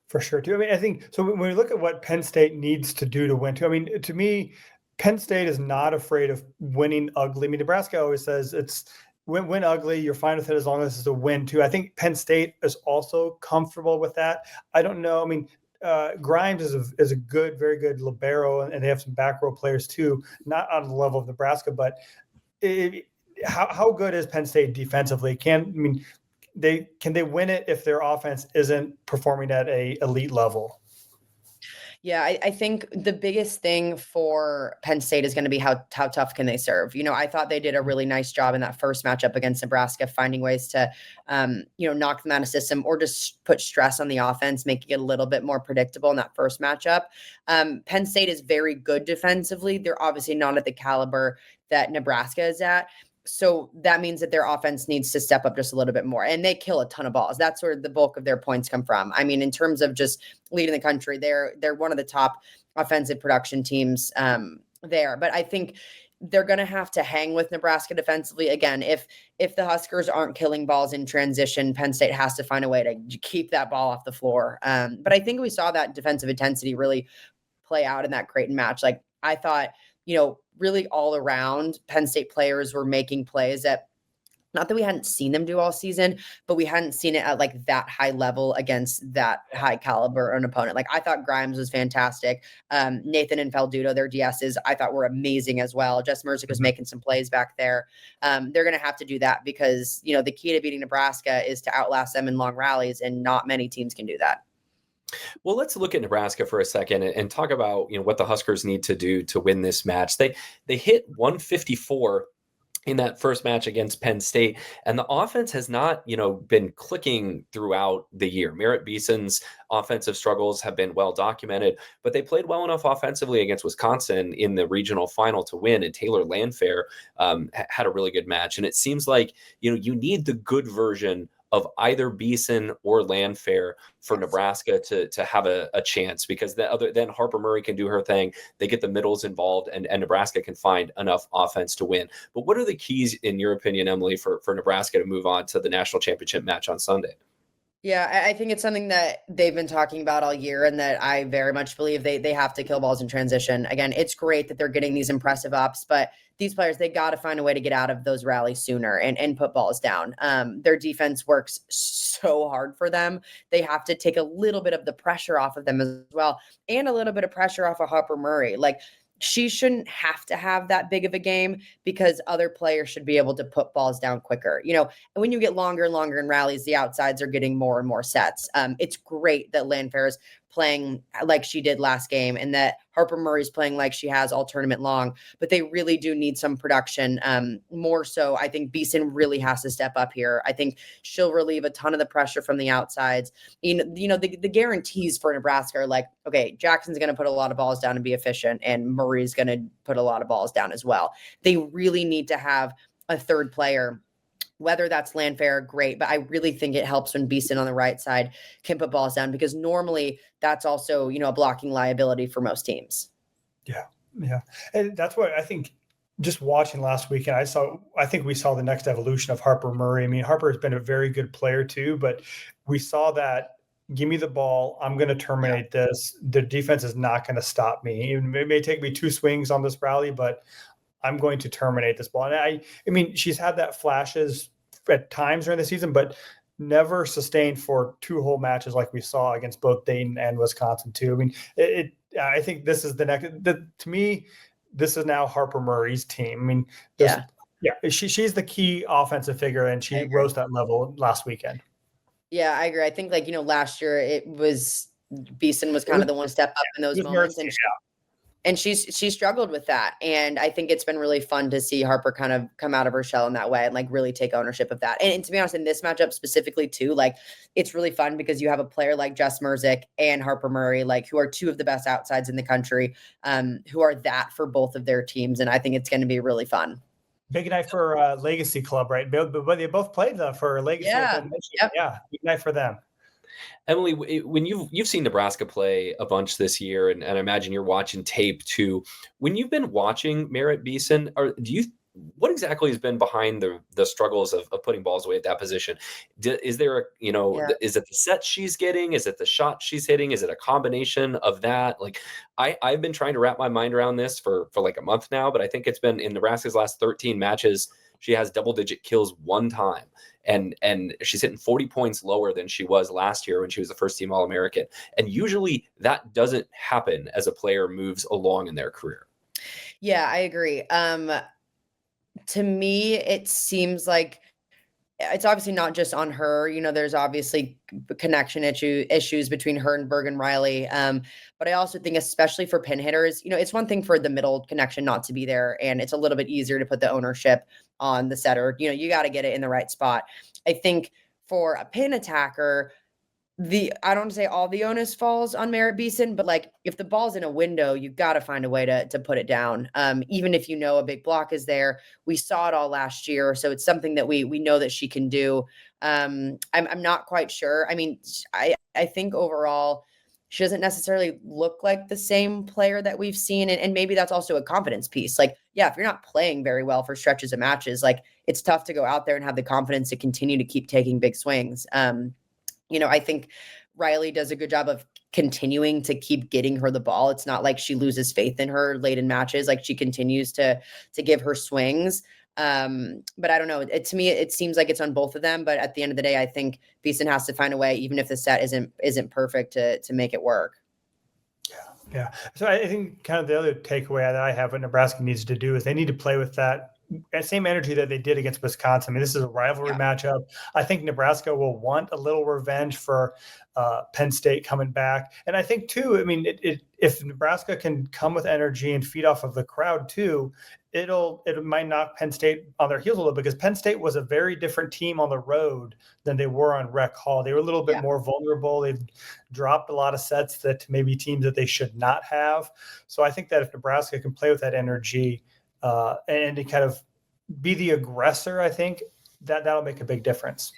[SPEAKER 3] For sure, too. I mean, I think so. When we look at what Penn State needs to do to win, too, I mean, to me, Penn State is not afraid of winning ugly. I mean, Nebraska always says it's win ugly, you're fine with it as long as it's a win, too. I think Penn State is also comfortable with that. I don't know. I mean, Grimes is a good, very good libero, and they have some back row players, too, not on the level of Nebraska, but how good is Penn State defensively? Can they win it if their offense isn't performing at a elite level?
[SPEAKER 4] Yeah, I think the biggest thing for Penn State is going to be how tough can they serve. I thought they did a really nice job in that first matchup against Nebraska, finding ways to, knock them out of system or just put stress on the offense, making it a little bit more predictable in that first matchup. Penn State is very good defensively. They're obviously not at the caliber that Nebraska is at. So that means that their offense needs to step up just a little bit more, and they kill a ton of balls. That's where the bulk of their points come from. I mean, in terms of just leading the country, they're one of the top offensive production teams there. But I think they're going to have to hang with Nebraska defensively. Again, if the Huskers aren't killing balls in transition, Penn State has to find a way to keep that ball off the floor. But I think we saw that defensive intensity really play out in that Creighton match. Like, I thought, really all around, Penn State players were making plays that, not that we hadn't seen them do all season, but we hadn't seen it at like that high level against that high caliber an opponent. Like, I thought Grimes was fantastic. Nathan and Faldudo, their DSs, I thought were amazing as well. Jess Merzick was making some plays back there. They're going to have to do that because, the key to beating Nebraska is to outlast them in long rallies, and not many teams can do that.
[SPEAKER 2] Well, let's look at Nebraska for a second and talk about what the Huskers need to do to win this match. They hit 154 in that first match against Penn State. And the offense has not, been clicking throughout the year. Merritt Beeson's offensive struggles have been well documented, but they played well enough offensively against Wisconsin in the regional final to win. And Taylor Landfair had a really good match. And it seems like, you need the good version of either Beeson or Landfair for Nebraska to have a chance, because then Harper Murray can do her thing. They get the middles involved, and Nebraska can find enough offense to win. But what are the keys, in your opinion, Emily, for Nebraska to move on to the national championship match on Sunday?
[SPEAKER 4] Yeah, I think it's something that they've been talking about all year, and that I very much believe they have to kill balls in transition. Again, it's great that they're getting these impressive ups, but these players, they got to find a way to get out of those rallies sooner and put balls down. Their defense works so hard for them. They have to take a little bit of the pressure off of them as well, and a little bit of pressure off of Harper Murray. Like, she shouldn't have to have that big of a game, because other players should be able to put balls down quicker. When you get longer and longer in rallies, the outsides are getting more and more sets. It's great that Landfair is playing like she did last game, and that Harper Murray's playing like she has all tournament long, but they really do need some production. More so, I think Beeson really has to step up here. I think she'll relieve a ton of the pressure from the outsides. The guarantees for Nebraska are like, okay, Jackson's going to put a lot of balls down and be efficient, and Murray's going to put a lot of balls down as well. They really need to have a third player. Whether that's Landfair, great, but I really think it helps when Beeson on the right side can put balls down, because normally that's also, a blocking liability for most teams.
[SPEAKER 3] Yeah. And that's what I think. Just watching last weekend, I think we saw the next evolution of Harper Murray. I mean, Harper has been a very good player too, but we saw that, give me the ball, I'm going to terminate this. The defense is not going to stop me. It may take me 2 swings on this rally, but I'm going to terminate this ball. And I mean, she's had that flashes at times during the season, but never sustained for 2 whole matches like we saw against both Dayton and Wisconsin too. I mean, I think this is to me, this is now Harper Murray's team. I mean, she's the key offensive figure, and she rose that level last weekend. Yeah,
[SPEAKER 4] I agree. I think last year it was Beeson was kind of the one to step up in those moments, and she struggled with that. And I think it's been really fun to see Harper kind of come out of her shell in that way and really take ownership of that. And to be honest, in this matchup specifically too, it's really fun because you have a player like Jess Merzick and Harper Murray, who are 2 of the best outsides in the country, who are that for both of their teams. And I think it's going to be really fun.
[SPEAKER 3] Big night for Legacy Club, right? But they both played for Legacy. Yeah, big night for them.
[SPEAKER 2] Emily, when you've seen Nebraska play a bunch this year, and I imagine you're watching tape too. When you've been watching Merritt Beeson, what exactly has been behind the struggles of putting balls away at that position? Is there is it the set she's getting? Is it the shot she's hitting? Is it a combination of that? I've been trying to wrap my mind around this for a month now, but I think it's been in Nebraska's last 13 matches, she has double-digit kills 1 time. And she's hitting 40 points lower than she was last year when she was the first team All-American. And usually that doesn't happen as a player moves along in their career.
[SPEAKER 4] Yeah, I agree. To me, it seems like it's obviously not just on her. There's obviously connection issues between her and Bergen Riley. But I also think, especially for pin hitters, it's one thing for the middle connection not to be there, and it's a little bit easier to put the ownership on the setter. You got to get it in the right spot. I think for a pin attacker, I don't say all the onus falls on Merritt Beeson, but if the ball's in a window, you've got to find a way to put it down. Even if a big block is there. We saw it all last year, so it's something that we know that she can do. I'm not quite sure. I mean, I think overall she doesn't necessarily look like the same player that we've seen, and maybe that's also a confidence piece. If you're not playing very well for stretches of matches, it's tough to go out there and have the confidence to continue to keep taking big swings. I think Riley does a good job of continuing to keep getting her the ball. It's not like she loses faith in her late in matches. She continues to give her swings. But I don't know. To me, it seems like it's on both of them. But at the end of the day, I think Beeson has to find a way, even if the set isn't perfect, to make it work.
[SPEAKER 3] Yeah. So I think kind of the other takeaway that I have what Nebraska needs to do is they need to play with that same energy that they did against Wisconsin. I mean, this is a rivalry matchup. I think Nebraska will want a little revenge for Penn State coming back. And I think, too, I mean, if Nebraska can come with energy and feed off of the crowd, too, it might knock Penn State on their heels a little, because Penn State was a very different team on the road than they were on Rec Hall. They were a little bit more vulnerable. They dropped a lot of sets that maybe teams that they should not have. So I think that if Nebraska can play with that energy, and to kind of be the aggressor, I think that'll make a big difference.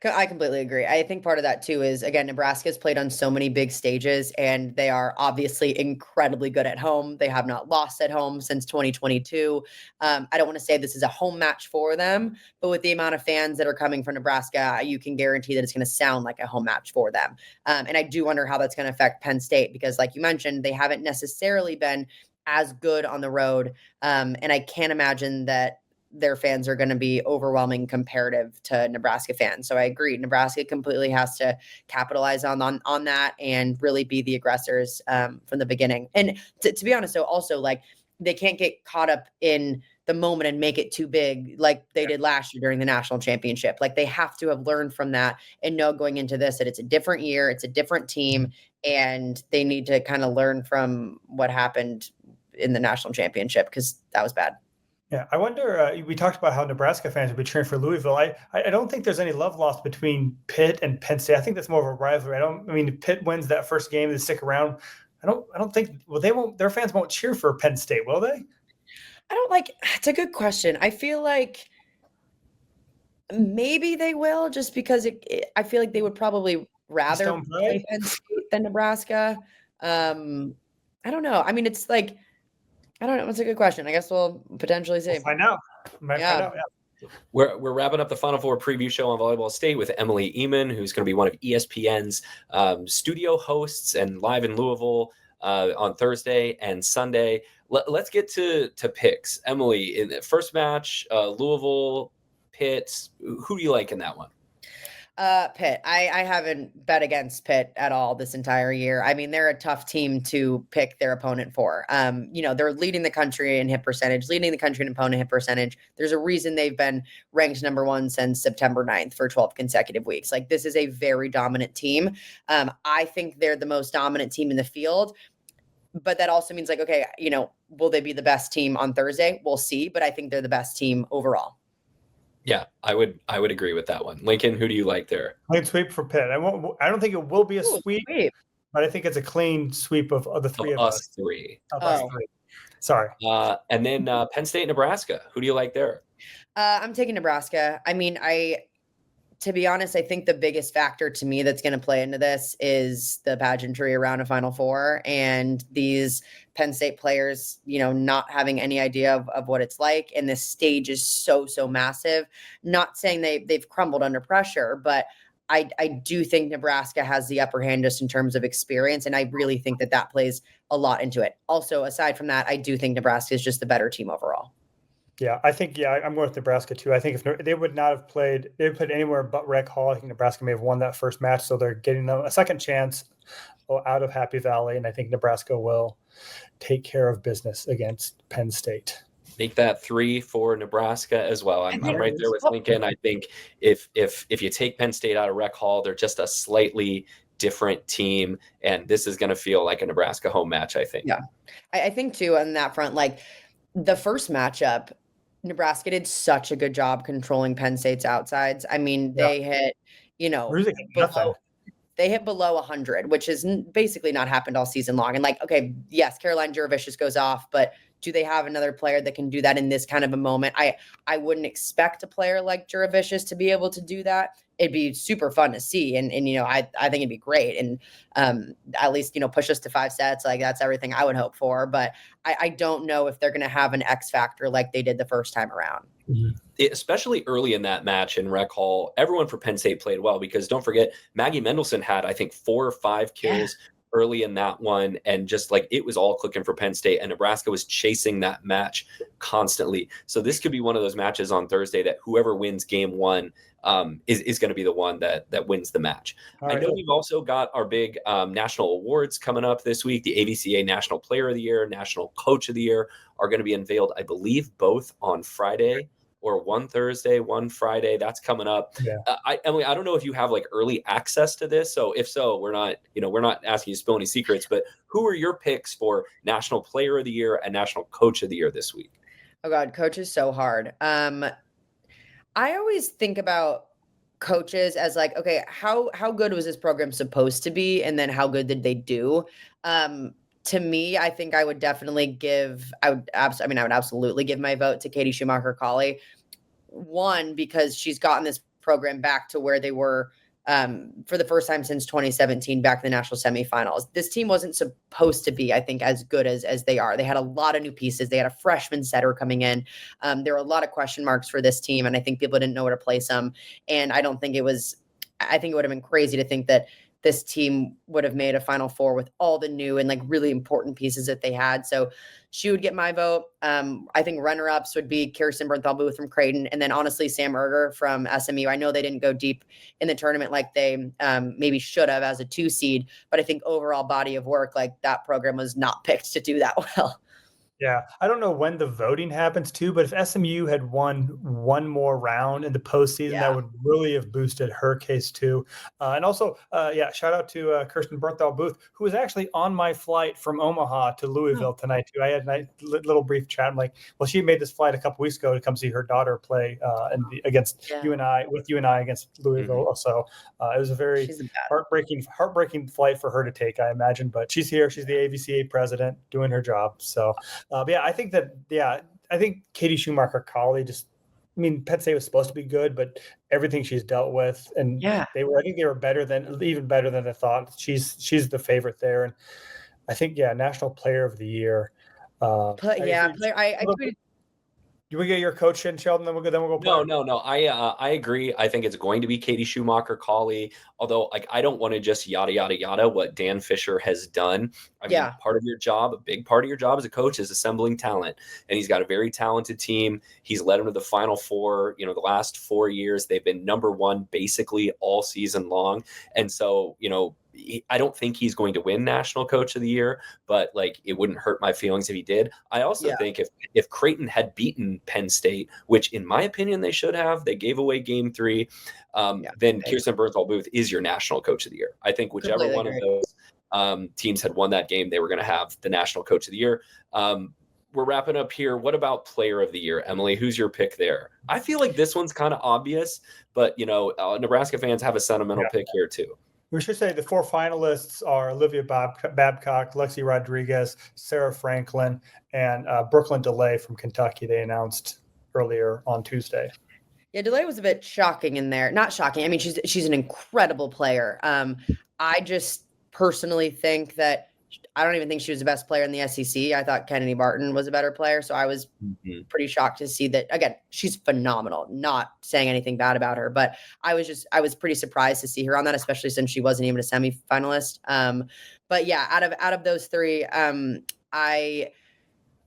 [SPEAKER 4] I completely agree. I think part of that too is, again, Nebraska's played on so many big stages, and they are obviously incredibly good at home. They have not lost at home since 2022. I don't want to say this is a home match for them, but with the amount of fans that are coming from Nebraska, you can guarantee that it's going to sound like a home match for them. And I do wonder how that's going to affect Penn State, because like you mentioned, they haven't necessarily been as good on the road. And I can't imagine that their fans are going to be overwhelming comparative to Nebraska fans. So I agree. Nebraska completely has to capitalize on that and really be the aggressors from the beginning. And to be honest, though, also, like, they can't get caught up in the moment and make it too big like they did last year during the national championship. Like, they have to have learned from that and know going into this that it's a different year, it's a different team, and they need to kind of learn from what happened in the national championship, because that was bad.
[SPEAKER 3] Yeah, I wonder, we talked about how Nebraska fans would be cheering for Louisville. I don't think there's any love lost between Pitt and Penn State. I think that's more of a rivalry. I mean, if Pitt wins that first game, they stick around. I don't think, their fans won't cheer for Penn State, will they?
[SPEAKER 4] It's a good question. I feel like maybe they will, just because I feel like they would probably rather play Penn State than Nebraska. I don't know. I mean, it's like, I don't know. It's a good question. I guess we'll potentially see.
[SPEAKER 3] We'll find out. Find out.
[SPEAKER 2] We're wrapping up the Final Four preview show on Volleyball State with Emily Ehman, who's going to be one of ESPN's studio hosts and live in Louisville on Thursday and Sunday. Let's get to picks. Emily, in the first match, Louisville, Pitt. Who do you like in that one?
[SPEAKER 4] Pitt. I haven't bet against Pitt at all this entire year. I mean, they're a tough team to pick their opponent for. They're leading the country in hit percentage, leading the country in opponent hit percentage. There's a reason they've been ranked number 1 since September 9th for 12 consecutive weeks. Like, this is a very dominant team. I think they're the most dominant team in the field. But that also means, like, okay, will they be the best team on Thursday? We'll see. But I think they're the best team overall.
[SPEAKER 2] Yeah, I would agree with that one. Lincoln, who do you like there?
[SPEAKER 3] Clean sweep for Pitt. I don't think it will be a sweep, but I think it's a clean sweep of the three of us.
[SPEAKER 2] Three.
[SPEAKER 3] Us three. Sorry.
[SPEAKER 2] And then Penn State, Nebraska. Who do you like there?
[SPEAKER 4] I'm taking Nebraska. I mean, to be honest, I think the biggest factor to me that's going to play into this is the pageantry around a Final Four, and these Penn State players, not having any idea of what it's like. And this stage is so massive. Not saying they've crumbled under pressure, but I do think Nebraska has the upper hand just in terms of experience. And I really think that plays a lot into it. Also, aside from that, I do think Nebraska is just the better team overall.
[SPEAKER 3] Yeah, I think, I'm going with Nebraska too. I think if they would not have played, they would played anywhere but Rec Hall. I think Nebraska may have won that first match. So they're getting a second chance out of Happy Valley. And I think Nebraska will take care of business against Penn State.
[SPEAKER 2] Make that 3 for Nebraska as well. I'm right there with Lincoln. I think if you take Penn State out of Rec Hall, they're just a slightly different team. And this is going to feel like a Nebraska home match, I think.
[SPEAKER 4] Yeah, I think too, on that front, like the first matchup, Nebraska did such a good job controlling Penn State's outsides. I mean, they hit, they hit below 100, which has basically not happened all season long. And like, okay, yes, Caroline Jurevicius goes off, but do they have another player that can do that in this kind of a moment? I wouldn't expect a player like Jurevicius to be able to do that. It'd be super fun to see. And I think it'd be great. And at least, push us to 5 sets. Like, that's everything I would hope for. But I don't know if they're going to have an X factor like they did the first time around.
[SPEAKER 2] Especially early in that match in Rec Hall, everyone for Penn State played well, because don't forget, Maggie Mendelson had, I think, 4 or 5 kills early in that one, and just like it was all clicking for Penn State, and Nebraska was chasing that match constantly. So this could be one of those matches on Thursday that whoever wins game one is going to be the one that wins the match. I know we've also got our big national awards coming up this week. The AVCA National Player of the Year, National Coach of the Year are going to be unveiled, I believe, both on Friday, or one Thursday, one Friday. That's coming up.
[SPEAKER 3] Yeah.
[SPEAKER 2] Emily, I don't know if you have like early access to this. So if so, we're not asking you to spill any secrets, but who are your picks for National Player of the Year and National Coach of the Year this week?
[SPEAKER 4] Oh God, coach is so hard. I always think about coaches as like, okay, how good was this program supposed to be? And then how good did they do? To me, I think I would definitely I would absolutely give my vote to Katie Schumacher-Cauley. One, because she's gotten this program back to where they were for the first time since 2017, back in the national semifinals. This team wasn't supposed to be, I think, as good as they are. They had a lot of new pieces. They had a freshman setter coming in. There were a lot of question marks for this team, and I think people didn't know where to place them. And I think it would have been crazy to think that this team would have made a Final Four with all the new and like really important pieces that they had. So she would get my vote. I think runner-ups would be Kirsten Bernthal-Booth from Creighton, and then honestly Sam Erger from SMU. I know they didn't go deep in the tournament like they maybe should have as a 2 seed, but I think overall body of work, like that program was not picked to do that well.
[SPEAKER 3] Yeah, I don't know when the voting happens too, but if SMU had won one more round in the postseason, that would really have boosted her case too. And also, shout out to Kirsten Bernthal-Booth, who was actually on my flight from Omaha to Louisville tonight too. I had a little brief chat. I'm like, well, she made this flight a couple weeks ago to come see her daughter play against UNI against Louisville. Mm-hmm. So it was a very heartbreaking flight for her to take, I imagine. But she's here. She's the AVCA president, doing her job. So. I think Katie Schumacher-Cauley Penn State was supposed to be good, but everything she's dealt with, and I think they were even better than I thought. She's the favorite there, and I think National Player of the Year. I tweeted. Do we get your coach in, Sheldon? Then we'll go.
[SPEAKER 2] No. I agree. I think it's going to be Katie Schumacher-Cauley. Although, I don't want to just yada what Dan Fisher has done. I mean, a big part of your job as a coach is assembling talent, and he's got a very talented team. He's led them to the Final Four. The last 4 years they've been number one basically all season long, and so I don't think he's going to win National Coach of the Year, but it wouldn't hurt my feelings if he did. I also think if Creighton had beaten Penn State, which in my opinion they should have, they gave away game 3, then Kirsten Bernthal-Booth is your National Coach of the Year. I think whichever one of those teams had won that game, they were going to have the National Coach of the Year. We're wrapping up here. What about Player of the Year? Emily, who's your pick there? I feel like this one's kind of obvious, but Nebraska fans have a sentimental pick here too.
[SPEAKER 3] We should say the 4 finalists are Olivia Babcock, Lexi Rodriguez, Sarah Franklin, and Brooklyn DeLay from Kentucky. They announced earlier on Tuesday.
[SPEAKER 4] Yeah, DeLay was a bit shocking in there. Not shocking. I mean, she's an incredible player. I just personally think that I don't even think she was the best player in the SEC. I thought Kennedy Barton was a better player. So I was pretty shocked to see that. Again, she's phenomenal. Not saying anything bad about her, but I was pretty surprised to see her on that, especially since she wasn't even a semifinalist. But yeah, out of those 3,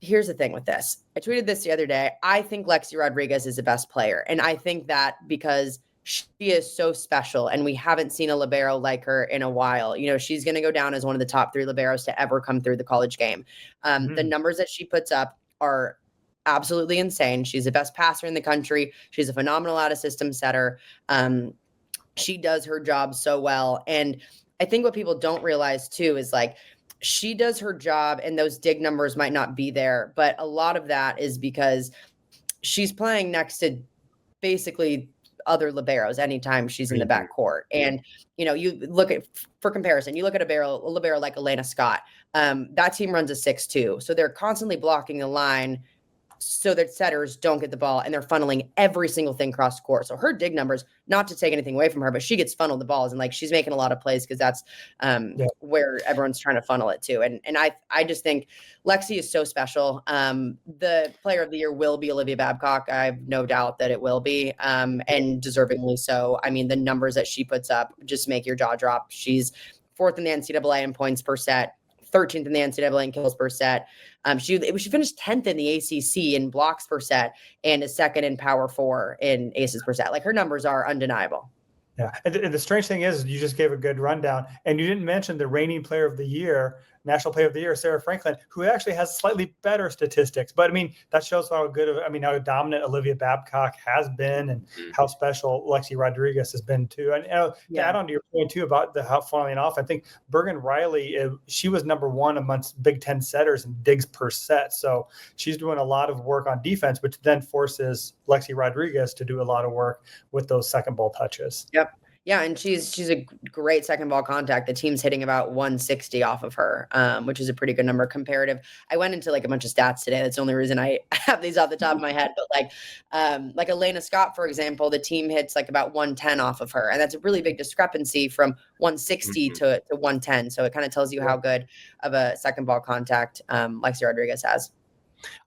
[SPEAKER 4] here's the thing with this. I tweeted this the other day. I think Lexi Rodriguez is the best player. And I think that because she is so special, and we haven't seen a libero like her in a while. She's going to go down as one of the top 3 liberos to ever come through the college game. The numbers that she puts up are absolutely insane. She's the best passer in the country. She's a phenomenal out-of-system setter. She does her job so well. And I think what people don't realize too is she does her job, and those dig numbers might not be there, but a lot of that is because she's playing next to basically other liberos anytime she's in the backcourt. And, you look at, for comparison, you look at a libero like Elena Scott. That team runs a 6-2. So they're constantly blocking the line so that setters don't get the ball, and they're funneling every single thing across the court. So her dig numbers, not to take anything away from her, but she gets funneled the balls, and she's making a lot of plays because that's where everyone's trying to funnel it to. And I just think Lexi is so special. The Player of the Year will be Olivia Babcock. I have no doubt that it will be, and deservingly so. I mean, the numbers that she puts up just make your jaw drop. She's 4th in the NCAA in points per set, 13th in the NCAA in kills per set. She finished 10th in the ACC in blocks per set and is 2nd in Power 4 in aces per set. Like, her numbers are undeniable.
[SPEAKER 3] Yeah. And the strange thing is you just gave a good rundown, and you didn't mention the reigning player of the year, National Player of the Year, Sarah Franklin, who actually has slightly better statistics. But I mean, that shows how how dominant Olivia Babcock has been, and how special Lexi Rodriguez has been too. And to add on to your point too about how falling off, I think Bergen Riley, she was number 1 amongst Big Ten setters in digs per set. So she's doing a lot of work on defense, which then forces Lexi Rodriguez to do a lot of work with those second ball touches.
[SPEAKER 4] Yep. Yeah, and she's a great second ball contact. The team's hitting about 160 off of her, which is a pretty good number comparative. I went into like a bunch of stats today. That's the only reason I have these off the top of my head. But like Elena Scott, for example, the team hits like about 110 off of her, and that's a really big discrepancy from 160 to 110. So it kind of tells you how good of a second ball contact Lexi Rodriguez has.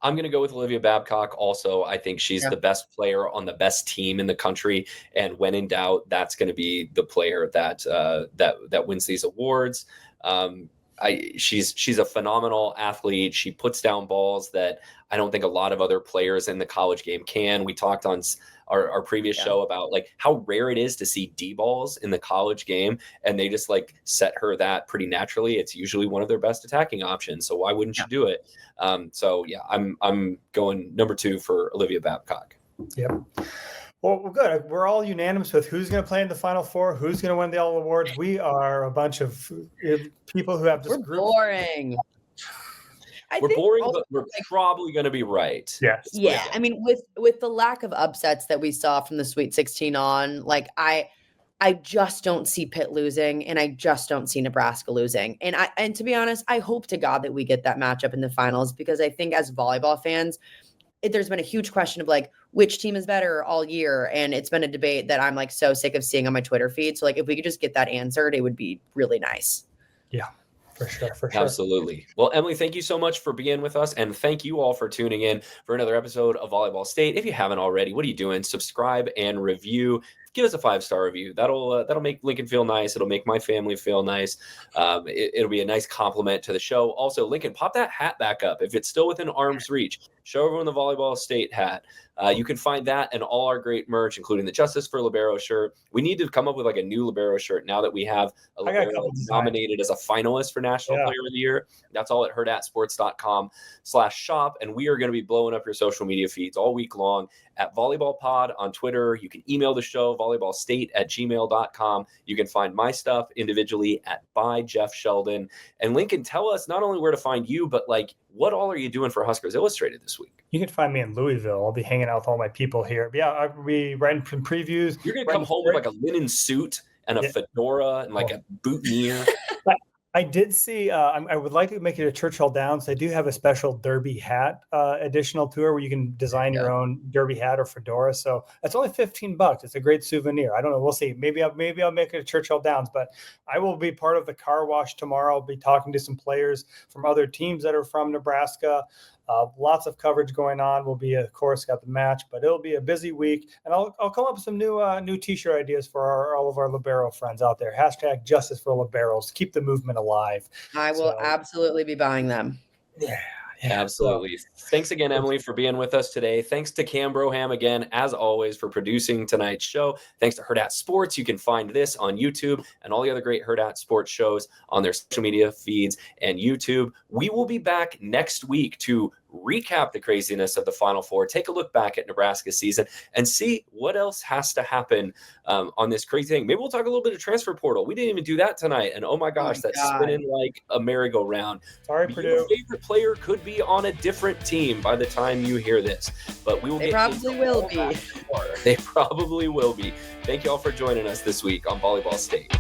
[SPEAKER 2] I'm going to go with Olivia Babcock. Also, I think she's the best player on the best team in the country. And when in doubt, that's going to be the player that wins these awards. She's a phenomenal athlete. She puts down balls that I don't think a lot of other players in the college game can. We talked on our previous show about like how rare it is to see D balls in the college game, and they just like set her that pretty naturally. It's usually one of their best attacking options. So why wouldn't you do it? I'm going number 2 for Olivia Babcock.
[SPEAKER 3] Yep. Well, we're good. We're all unanimous with who's going to play in the Final Four, who's going to win the All Awards. We are a bunch of people who have just
[SPEAKER 4] boring.
[SPEAKER 2] We're boring, but we're probably going to be right.
[SPEAKER 3] Yes.
[SPEAKER 4] Yeah. I mean, with the lack of upsets that we saw from the Sweet 16 on, like I just don't see Pitt losing, and I just don't see Nebraska losing. And to be honest, I hope to God that we get that matchup in the finals, because I think as volleyball fans, there's been a huge question of like, which team is better all year. And it's been a debate that I'm like so sick of seeing on my Twitter feed. So like, if we could just get that answered, it would be really nice.
[SPEAKER 3] Yeah. For sure.
[SPEAKER 2] Absolutely. Well, Emily, thank you so much for being with us. And thank you all for tuning in for another episode of Volleyball State. If you haven't already, what are you doing? Subscribe and review. Give us a 5-star review. That'll make Lincoln feel nice. It'll make my family feel nice. It'll be a nice compliment to the show. Also, Lincoln, pop that hat back up. If it's still within arm's reach, show everyone the Volleyball State hat. You can find that and all our great merch, including the Justice for Libero shirt. We need to come up with like a new Libero shirt now that we have a Libero nominated as a finalist for National Player of the Year. That's all at hurrdatsports.com/shop. And we are going to be blowing up your social media feeds all week long at Volleyball Pod on Twitter. You can email the show, volleyballstate@gmail.com. You can find my stuff individually at by Jeff Sheldon. And Lincoln, tell us not only where to find you, but like, what all are you doing for Huskers Illustrated this week?
[SPEAKER 3] You can find me in Louisville. I'll be hanging out with all my people here. But yeah, I'll be writing some previews.
[SPEAKER 2] You're going to come home with like a linen suit and a fedora and like a boutonniere.
[SPEAKER 3] I did see, I would like to make it a Churchill Downs. They do have a special derby hat additional tour where you can design your own derby hat or fedora. So it's only $15. It's a great souvenir. I don't know. We'll see. Maybe I'll make it a Churchill Downs, but I will be part of the car wash tomorrow. I'll be talking to some players from other teams that are from Nebraska. Lots of coverage going on. We'll be, of course, got the match, but it'll be a busy week. And I'll come up with some new T-shirt ideas for all of our Libero friends out there. # Justice for Liberos. Keep the movement alive.
[SPEAKER 4] I will absolutely be buying them.
[SPEAKER 3] Yeah.
[SPEAKER 2] Absolutely. Thanks again, Emily, for being with us today. Thanks to Kahm Broham again, as always, for producing tonight's show. Thanks to Hurrdat Sports. You can find this on YouTube and all the other great Hurrdat Sports shows on their social media feeds and YouTube. We will be back next week to recap the craziness of the Final Four, take a look back at Nebraska's season, and see what else has to happen on this crazy thing. Maybe we'll talk a little bit of transfer portal. We didn't even do that tonight, and oh my gosh, that's spinning like a merry-go-round.
[SPEAKER 3] Sorry, Purdue.
[SPEAKER 2] Your favorite player could be on a different team by the time you hear this, but we will.
[SPEAKER 4] They probably will be.
[SPEAKER 2] They probably will be. Thank you all for joining us this week on Volleyball State.